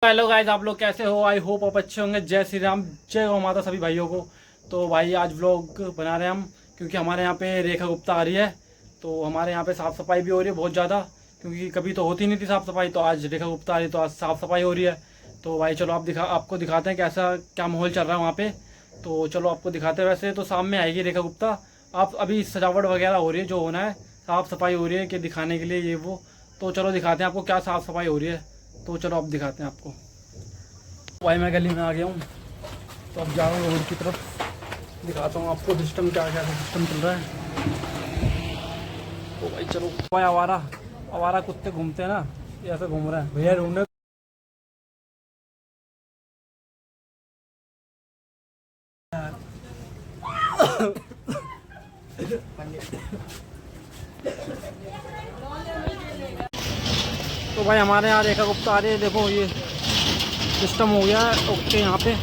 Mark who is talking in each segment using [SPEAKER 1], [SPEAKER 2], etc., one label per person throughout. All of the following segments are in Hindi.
[SPEAKER 1] हेलो गाइस, आप लोग कैसे हो? आई होप आप अच्छे होंगे। जय श्री राम, जय गौ माता सभी भाइयों को। तो भाई आज व्लॉग बना रहे हैं हम, क्योंकि हमारे यहाँ पे रेखा गुप्ता आ रही है। तो हमारे यहाँ पे साफ़ सफाई भी हो रही है बहुत ज़्यादा, क्योंकि कभी तो होती नहीं थी साफ़ सफाई। तो आज रेखा गुप्ता आ रही है तो आज साफ़ सफाई हो रही है। तो भाई चलो आपको दिखाते हैं कैसा क्या माहौल चल रहा है वहाँ पर। तो चलो आपको दिखाते हैं। वैसे तो शाम में आएगी रेखा गुप्ता। आप अभी सजावट वगैरह हो रही है, जो होना है साफ़ सफाई हो रही है कि दिखाने के लिए ये वो। तो चलो दिखाते हैं आपको क्या साफ़ सफाई हो रही है। तो चलो अब दिखाते हैं आपको। भाई मैं गली में आ गया हूँ, तो अब जा रहा हूँ रोड की तरफ। दिखाता हूँ आपको सिस्टम क्या क्या सिस्टम चल रहा है। तो भाई चलो। भाई आवारा कुत्ते घूमते हैं ना, ये ऐसे घूम रहे हैं भैया ढूंढने। तो भाई हमारे यहाँ रेखा गुप्ता आ रही है। देखो ये सिस्टम हो गया है ओके यहाँ पे।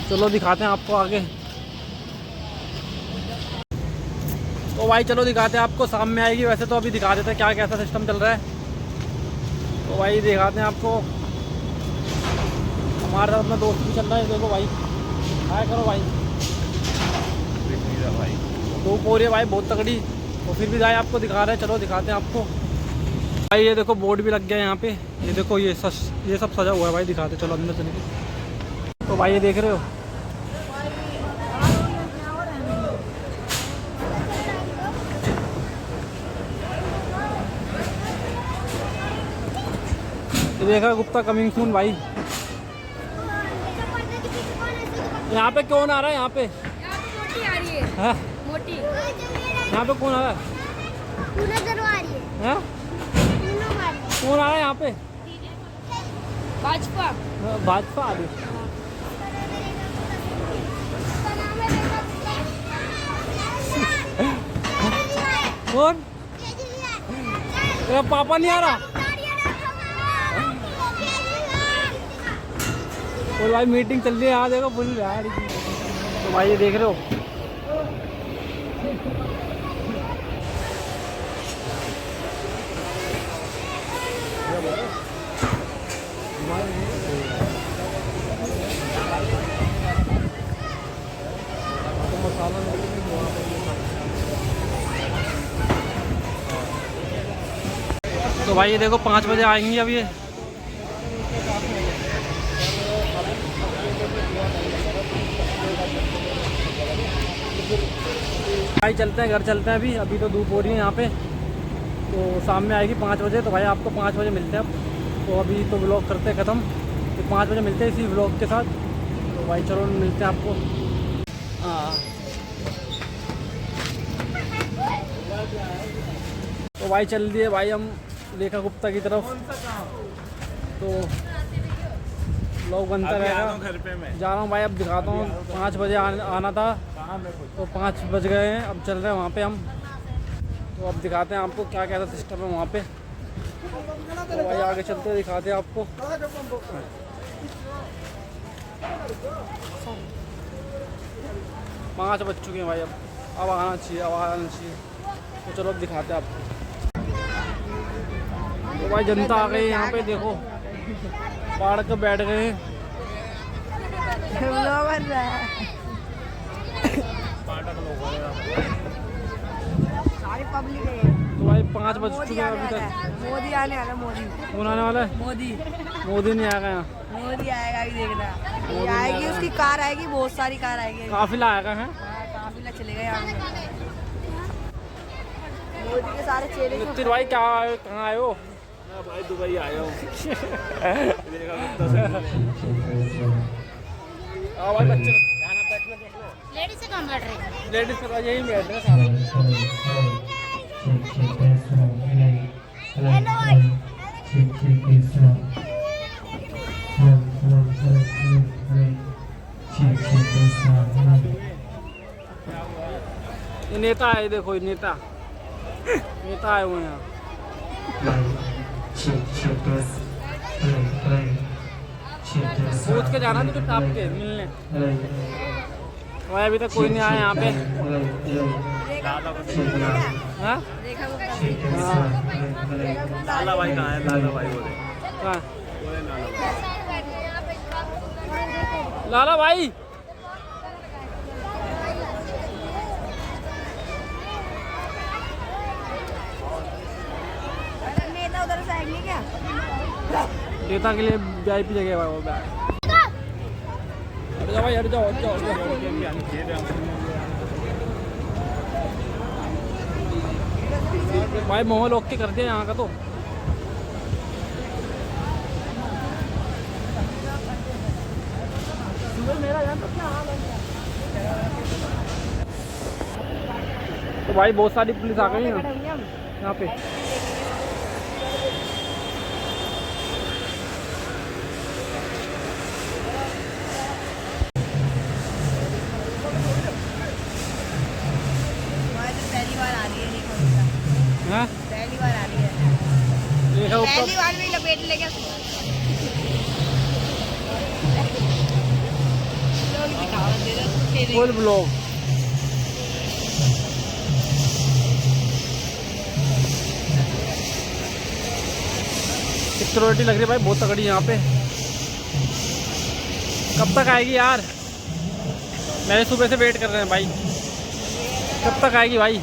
[SPEAKER 1] चलो दिखाते हैं आपको आगे। तो भाई चलो दिखाते हैं आपको, शाम में आएगी। वैसे तो अभी दिखा देते हैं क्या कैसा सिस्टम चल रहा है। तो भाई दिखाते हैं आपको। हमारे साथ अपना दोस्त भी चल रहा है, देखो भाई। हाय करो भाई। धूप हो रही है भाई बहुत तगड़ी, तो फिर भी भाई आपको दिखा रहे हैं। चलो दिखाते हैं आपको। भाई ये देखो बोर्ड भी लग गया है यहाँ पे। ये देखो ये सब सजा हुआ है भाई। दिखाते चलो अंदर चलेंगे। तो भाई ये देख रहे हो, ये देखा गुप्ता कमिंग सून भाई। यहाँ पे कौन आ रहा है? यहाँ पे
[SPEAKER 2] मोटी आ रही है।
[SPEAKER 1] हाँ?
[SPEAKER 2] मोटी
[SPEAKER 1] यहाँ पे कौन आ रहा है?
[SPEAKER 2] आ रही है।
[SPEAKER 1] हाँ? कौन आ रहा है यहाँ पे?
[SPEAKER 2] भाजपा
[SPEAKER 1] भाजपा आ रही। कौन? तेरा पापा नहीं आ रहा? और भाई मीटिंग चल रही है यहाँ, देखो फुल यार। तो भाई ये देख रहे हो, तो भाई ये देखो 5 बजे आएंगी अब ये। भाई चलते हैं, घर चलते हैं अभी। अभी तो धूप हो रही है यहाँ पे। तो शाम में आएगी 5 बजे। तो भाई आपको 5 बजे मिलते हैं अब। तो अभी तो व्लॉग करते हैं ख़त्म। तो 5 बजे मिलते हैं इसी व्लॉग के साथ। तो भाई चलो मिलते हैं आपको। हाँ तो भाई चल दिए भाई हम रेखा गुप्ता की तरफ। तो व्लॉग बनता रहेगा।
[SPEAKER 3] घर पे मैं
[SPEAKER 1] जा रहा हूँ भाई, अब दिखाता हूँ। 5 बजे आना था, तो 5 बज गए हैं। अब चल रहे हैं वहाँ पे हम। तो अब दिखाते हैं आपको क्या क्या सिस्टम है वहाँ पे। तो भाई आगे चलते हैं, दिखाते हैं आपको। 5 बज चुके हैं भाई। अब आना चाहिए। तो चलो अब दिखाते हैं आपको। तो भाई जनता आ गई यहाँ पे, देखो पहाड़ के बैठ गए हैं।
[SPEAKER 2] सारी पब्लिक है।
[SPEAKER 1] तो भाई 5 बज चुके हैं अभी तक।
[SPEAKER 2] मोदी आने वाला। मोदी
[SPEAKER 1] कौन आने वाला है? मोदी नहीं आएगा यहाँ।
[SPEAKER 2] मोदी आएगा, अभी देखना। आएगी, उसकी कार आएगी, बहुत सारी कार आएगी।
[SPEAKER 1] काफिला आएगा है।
[SPEAKER 2] काफिला चलेगा यहाँ। मोदी के सारे चेहरे।
[SPEAKER 1] नितिन भाई कहाँ आए हो?
[SPEAKER 3] भाई दुबई आया हूँ।
[SPEAKER 1] हाँ भाई बच्चे
[SPEAKER 2] लेडीज से कम बैठ रहे।
[SPEAKER 1] लेडीज का यही बैठ रहे हैं ये नेता है, देखो ये नेता आए हुए हैं यहाँ। पूछ के जाना तो टाप के मिलने। भाई अभी तक कोई नहीं आया यहाँ पे। हाँ?
[SPEAKER 3] लाला भाई कहाँ है? लाला भाई बोले
[SPEAKER 1] हाँ लाला भाई
[SPEAKER 2] नेता उधर से आएंगे क्या?
[SPEAKER 1] नेता के लिए VIP जगह है वो बैग। हट जाओ भाई, हट जाओ, हट जाओ, हट जाओ। भाई माहौल ओके कर दिया यहाँ का तो। तो भाई बहुत सारी पुलिस आ गई है यहाँ पे।
[SPEAKER 2] पहली बार आ रही है रेखा गुप्ता।
[SPEAKER 1] हाँ
[SPEAKER 2] पहली बार आ रही है।
[SPEAKER 1] रेखा गुप्ता
[SPEAKER 2] पहली बार भी लपेट लेके
[SPEAKER 1] फुल ब्लॉग। सिक्योरिटी लग रही है भाई बहुत तगड़ी यहाँ पे। कब तक आएगी यार? मैंने सुबह से वेट कर रहे हैं भाई, कब तक आएगी भाई?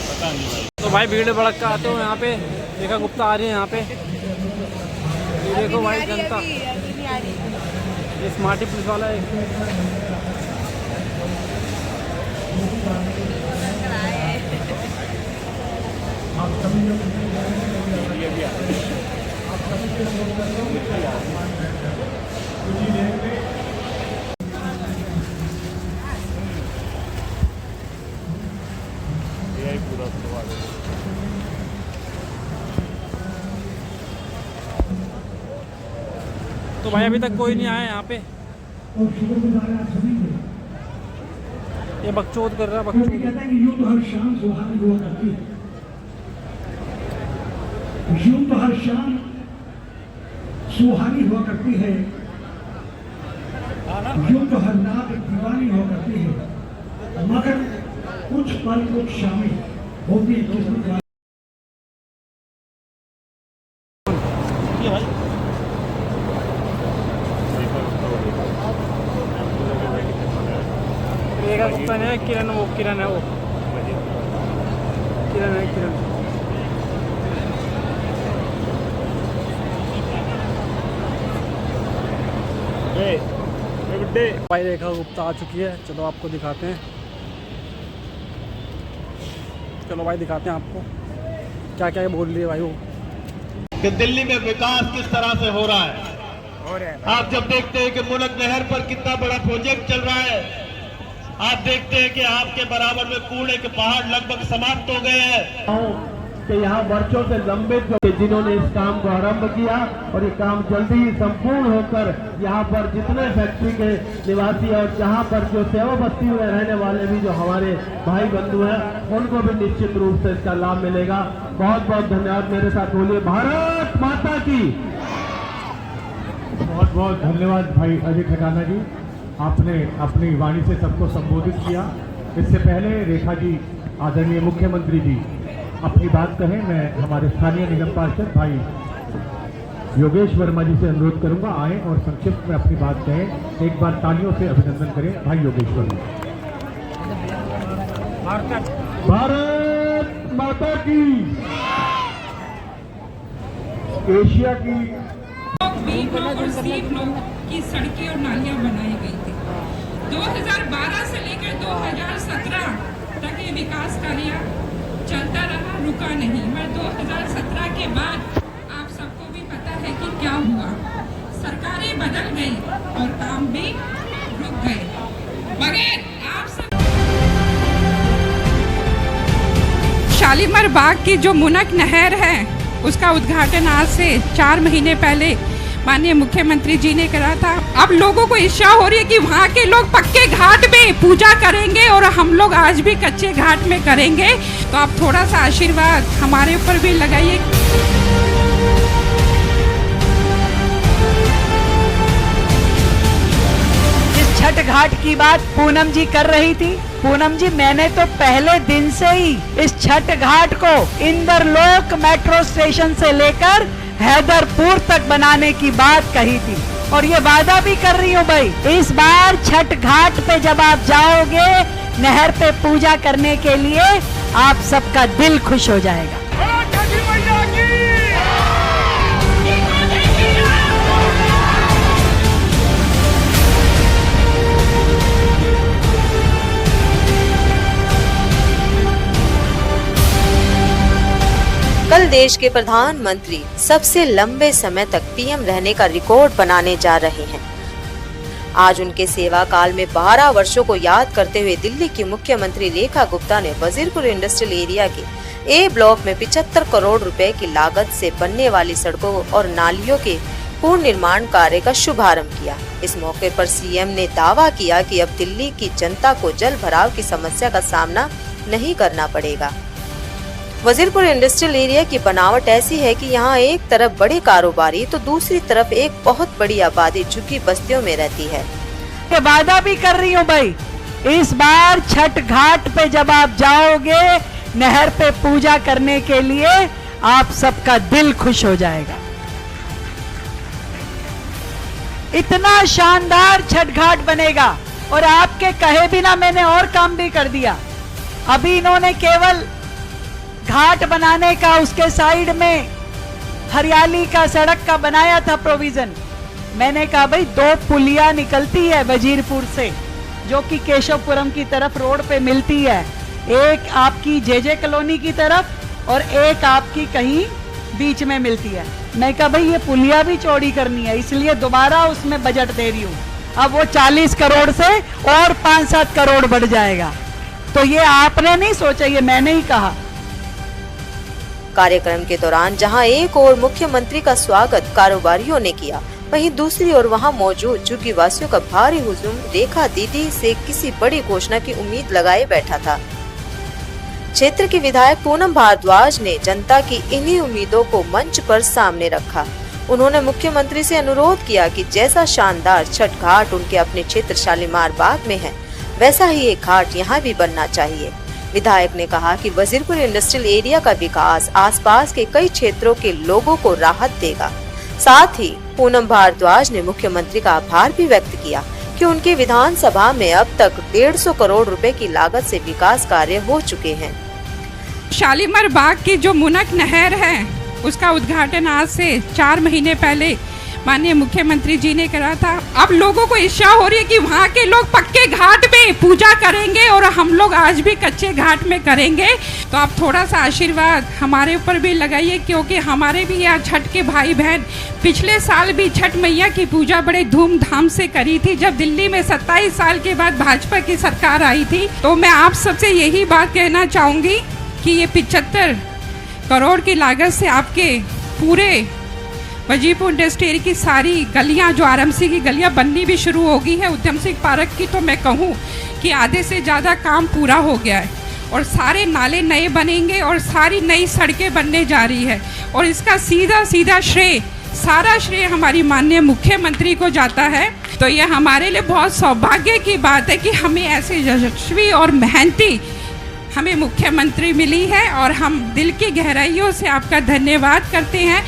[SPEAKER 3] पता नहीं भाई।
[SPEAKER 1] तो भाई भीड़ भड़का आते हो यहाँ पे। रेखा गुप्ता आ रही है यहाँ पे। ये देखो भाई जनता, ये स्मार्टी पुलिस वाला है।
[SPEAKER 3] यही पूरा सवाल है।
[SPEAKER 1] तो भाई अभी तक कोई नहीं आया यहाँ पे। ये बकचोद कर रहा है, बकचोद।
[SPEAKER 4] यूं तो हर शाम सुहानी हुआ करती है, यूं तो हर शाम सुहानी हुआ करती है, यूं तो हर रात दीवानी हुआ करती है, मगर कुछ पल कुछ शामिल होती है किस्मत वाली।
[SPEAKER 1] रेखा गुप्ता ने किरण, वो किरण है, वो किरण है, किरण। भाई रेखा गुप्ता आ चुकी है, चलो आपको दिखाते हैं। चलो भाई दिखाते हैं आपको क्या क्या बोल रही है भाई वो।
[SPEAKER 5] कि दिल्ली में विकास किस तरह से हो रहा है। आप जब देखते हैं कि मुनक नहर पर कितना बड़ा प्रोजेक्ट चल रहा है, आप देखते हैं कि आपके बराबर में कूड़े के पहाड़ लगभग समाप्त हो गए हैं। कि यहाँ वर्षों से लंबित जिन्होंने इस काम को आरंभ किया और ये काम जल्दी ही संपूर्ण होकर यहाँ पर जितने फैक्ट्री के निवासी और जहाँ पर जो सेवा बस्ती में रहने वाले भी जो हमारे भाई बंधु हैं, उनको भी निश्चित रूप से इसका लाभ मिलेगा। बहुत बहुत धन्यवाद। मेरे साथ बोलिए भारत माता की।
[SPEAKER 4] बहुत बहुत धन्यवाद भाई अजय खटाना जी, आपने अपनी वाणी से सबको संबोधित किया। इससे पहले रेखा जी, आदरणीय मुख्यमंत्री जी अपनी बात कहें, मैं हमारे स्थानीय निगम पार्षद भाई योगेश वर्मा जी से अनुरोध करूंगा आए और संक्षिप्त में अपनी बात कहें। एक बार तालियों से अभिनंदन करें भाई योगेश वर्मा। भारत माता की। एशिया की
[SPEAKER 6] बी ब्लॉक और सी ब्लॉक की सड़कें और नालियां बनाई गई थी। 2012 से लेकर 2017 तक ये विकास कार्य चलता रहा, रुका नहीं। मगर 2017 के बाद आप सबको भी पता है कि क्या हुआ। सरकारें बदल गई और काम भी रुक गए। बगैर आप सब शालीमार बाग की जो मुनक नहर है, उसका उद्घाटन आज से 4 महीने पहले माननीय मुख्यमंत्री जी ने करा था। अब लोगों को इच्छा हो रही है कि वहाँ के लोग पक्के घाट में पूजा करेंगे और हम लोग आज भी कच्चे घाट में करेंगे। तो आप थोड़ा सा आशीर्वाद हमारे ऊपर भी लगाइए।
[SPEAKER 7] इस छठ घाट की बात पूनम जी कर रही थी। पूनम जी, मैंने तो पहले दिन से ही इस छठ घाट को इंद्रलोक मेट्रो स्टेशन से लेकर हैदरपुर तक बनाने की बात कही थी और ये वादा भी कर रही हूँ भाई, इस बार छठ घाट पे जब आप जाओगे नहर पे पूजा करने के लिए, आप सबका दिल खुश हो जाएगा।
[SPEAKER 8] कल देश के प्रधानमंत्री सबसे लंबे समय तक पीएम रहने का रिकॉर्ड बनाने जा रहे हैं। आज उनके सेवा काल में 12 वर्षों को याद करते हुए दिल्ली की मुख्यमंत्री रेखा गुप्ता ने वजीरपुर इंडस्ट्रियल एरिया के ए ब्लॉक में 75 करोड़ रुपए की लागत से बनने वाली सड़कों और नालियों के पूर्ण निर्माण कार्य का शुभारंभ किया। इस मौके पर सीएम ने दावा किया कि अब दिल्ली की जनता को जल भराव की समस्या का सामना नहीं करना पड़ेगा। वजीरपुर इंडस्ट्रियल एरिया की बनावट ऐसी है कि यहाँ एक तरफ बड़े कारोबारी तो दूसरी तरफ एक बहुत बड़ी आबादी झुग्गी बस्तियों में रहती है।
[SPEAKER 7] ये वादा भी कर रही हूँ भाई, इस बार छठ घाट पे जब आप जाओगे नहर पे पूजा करने के लिए, आप सबका दिल खुश हो जाएगा। इतना शानदार छठ घाट बनेगा और आपके कहे बिना मैंने और काम भी कर दिया। अभी इन्होंने केवल घाट बनाने का, उसके साइड में हरियाली का, सड़क का बनाया था प्रोविजन। मैंने कहा भाई 2 पुलिया निकलती है वजीरपुर से जो कि केशवपुरम की तरफ रोड पे मिलती है, एक आपकी जेजे कॉलोनी की तरफ और एक आपकी कहीं बीच में मिलती है। मैं कहा भाई ये पुलिया भी चौड़ी करनी है, इसलिए दोबारा उसमें बजट दे रही हूँ। अब वो 40 करोड़ से और 5-7 करोड़ बढ़ जाएगा। तो ये आपने नहीं सोचा, ये मैंने ही कहा।
[SPEAKER 8] कार्यक्रम के दौरान जहां एक ओर मुख्यमंत्री का स्वागत कारोबारियों ने किया, वहीं दूसरी ओर वहां मौजूद झुग्गी वासियों का भारी हुजूम रेखा दीदी से किसी बड़ी घोषणा की उम्मीद लगाए बैठा था। क्षेत्र की विधायक पूनम भारद्वाज ने जनता की इन्हीं उम्मीदों को मंच पर सामने रखा। उन्होंने मुख्यमंत्री से अनुरोध किया कि जैसा शानदार छठ घाट उनके अपने क्षेत्र शालीमार बाग में है, वैसा ही एक घाट यहाँ भी बनना चाहिए। विधायक ने कहा कि वजीरपुर इंडस्ट्रियल एरिया का विकास आसपास के कई क्षेत्रों के लोगों को राहत देगा। साथ ही पूनम भारद्वाज ने मुख्यमंत्री का आभार भी व्यक्त किया कि उनके विधानसभा में अब तक 150 करोड़ रुपए की लागत से विकास कार्य हो चुके हैं।
[SPEAKER 6] शालीमार बाग की जो मुनक नहर है, उसका उद्घाटन आज से 4 महीने पहले माननीय मुख्यमंत्री जी ने करा था। अब लोगों को इच्छा हो रही है कि वहाँ के लोग पक्के घाट पे पूजा करेंगे और हम लोग आज भी कच्चे घाट में करेंगे। तो आप थोड़ा सा आशीर्वाद हमारे ऊपर भी लगाइए, क्योंकि हमारे भी यहाँ छठ के भाई बहन पिछले साल भी छठ मैया की पूजा बड़े धूमधाम से करी थी, जब दिल्ली में 27 साल के बाद भाजपा की सरकार आई थी। तो मैं आप सबसे यही बात कहना चाहूँगी कि ये 75 करोड़ की लागत से आपके पूरे वजीरपुर इंडस्ट्रियल की सारी गलियां, जो आरएमसी की गलियां बननी भी शुरू हो गई है। उद्यम सिंह पार्क की तो मैं कहूँ कि आधे से ज़्यादा काम पूरा हो गया है और सारे नाले नए बनेंगे और सारी नई सड़कें बनने जा रही है। और इसका सीधा श्रेय, सारा श्रेय हमारी माननीय मुख्यमंत्री को जाता है। तो ये हमारे लिए बहुत सौभाग्य की बात है कि हमें ऐसे यशस्वी और मेहनती हमें मुख्यमंत्री मिली है और हम दिल की गहराइयों से आपका धन्यवाद करते हैं।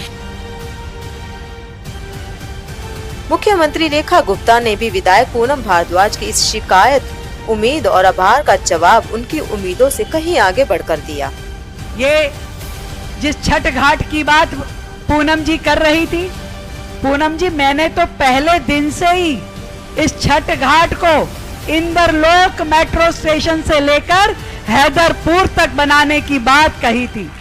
[SPEAKER 8] मुख्यमंत्री रेखा गुप्ता ने भी विधायक पूनम भारद्वाज की इस शिकायत, उम्मीद और आभार का जवाब उनकी उम्मीदों से कहीं आगे बढ़कर दिया।
[SPEAKER 7] ये जिस छठ घाट की बात पूनम जी कर रही थी, पूनम जी, मैंने तो पहले दिन से ही इस छठ घाट को इंद्रलोक मेट्रो स्टेशन से लेकर हैदरपुर तक बनाने की बात कही थी।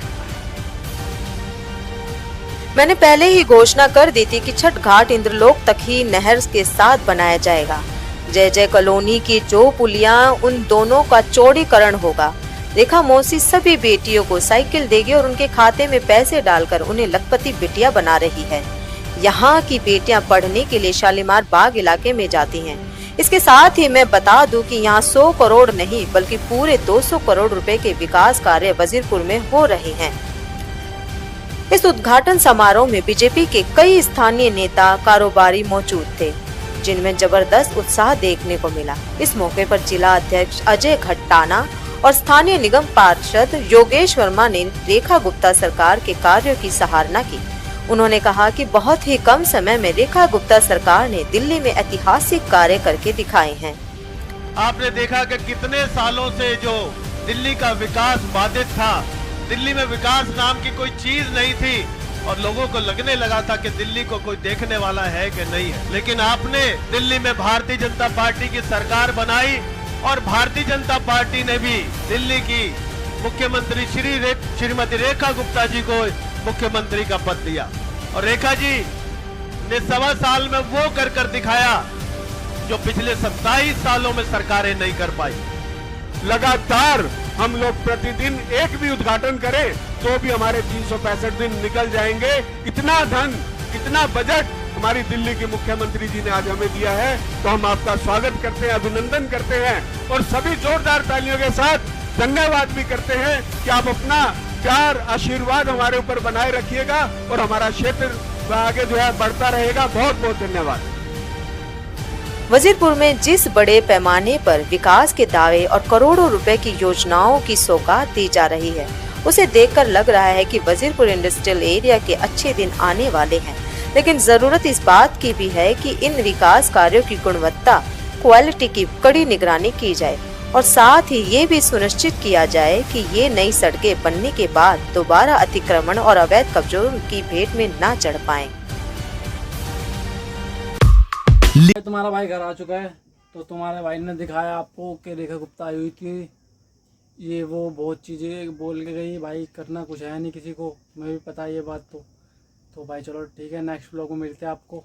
[SPEAKER 8] मैंने पहले ही घोषणा कर दी थी कि छठ घाट इंद्रलोक तक ही नहर के साथ बनाया जाएगा। जय जय कॉलोनी की जो पुलियां, उन दोनों का चौड़ीकरण होगा। रेखा मौसी सभी बेटियों को साइकिल देगी और उनके खाते में पैसे डालकर उन्हें लखपति बिटिया बना रही है। यहाँ की बेटियां पढ़ने के लिए शालीमार बाग इलाके में जाती हैं। इसके साथ ही मैं बता दूं कि यहाँ 100 करोड़ नहीं बल्कि पूरे 200 करोड़ रुपए के विकास कार्य वजीरपुर में हो रहे हैं। इस उद्घाटन समारोह में बीजेपी के कई स्थानीय नेता, कारोबारी मौजूद थे। जिनमें जबरदस्त उत्साह देखने को मिला। इस मौके पर जिला अध्यक्ष अजय घट्टाना और स्थानीय निगम पार्षद योगेश वर्मा ने रेखा गुप्ता सरकार के कार्यों की सराहना की। उन्होंने कहा कि बहुत ही कम समय में रेखा गुप्ता सरकार ने दिल्ली में ऐतिहासिक कार्य करके दिखाए हैं।
[SPEAKER 5] आपने देखा कि कितने सालों से जो दिल्ली का विकास बाधित था, दिल्ली में विकास नाम की कोई चीज नहीं थी और लोगों को लगने लगा था कि दिल्ली को कोई देखने वाला है कि नहीं है। लेकिन आपने दिल्ली में भारतीय जनता पार्टी की सरकार बनाई और भारतीय जनता पार्टी ने भी दिल्ली की मुख्यमंत्री श्रीमती रेखा गुप्ता जी को मुख्यमंत्री का पद दिया और रेखा जी ने 1.25 साल में वो कर दिखाया जो पिछले 27 सालों में सरकारें नहीं कर पाई।
[SPEAKER 9] लगातार हम लोग प्रतिदिन एक भी उद्घाटन करें तो भी हमारे 365 दिन निकल जाएंगे। इतना धन, इतना बजट हमारी दिल्ली के मुख्यमंत्री जी ने आज हमें दिया है, तो हम आपका स्वागत करते हैं, अभिनंदन करते हैं और सभी जोरदार तालियों के साथ धन्यवाद भी करते हैं कि आप अपना प्यार, आशीर्वाद हमारे ऊपर बनाए रखिएगा और हमारा क्षेत्र आगे जो है बढ़ता रहेगा। बहुत बहुत धन्यवाद।
[SPEAKER 8] वजीरपुर में जिस बड़े पैमाने पर विकास के दावे और करोड़ों रुपए की योजनाओं की सौगात दी जा रही है, उसे देखकर लग रहा है कि वजीरपुर इंडस्ट्रियल एरिया के अच्छे दिन आने वाले हैं। लेकिन जरूरत इस बात की भी है कि इन विकास कार्यों की गुणवत्ता, क्वालिटी की कड़ी निगरानी की जाए और साथ ही ये भी सुनिश्चित किया जाए कि ये नई सड़कें बनने के बाद दोबारा अतिक्रमण और अवैध कब्जों की भेंट में न चढ़ पाएं।
[SPEAKER 1] तुम्हारा भाई घर आ चुका है, तो तुम्हारे भाई ने दिखाया आपको कि रेखा गुप्ता आई हुई थी, ये वो बहुत चीज़ें बोल के गई। भाई करना कुछ है नहीं किसी को, मैं भी पता है ये बात। तो भाई चलो ठीक है, नेक्स्ट व्लॉग में मिलते हैं आपको।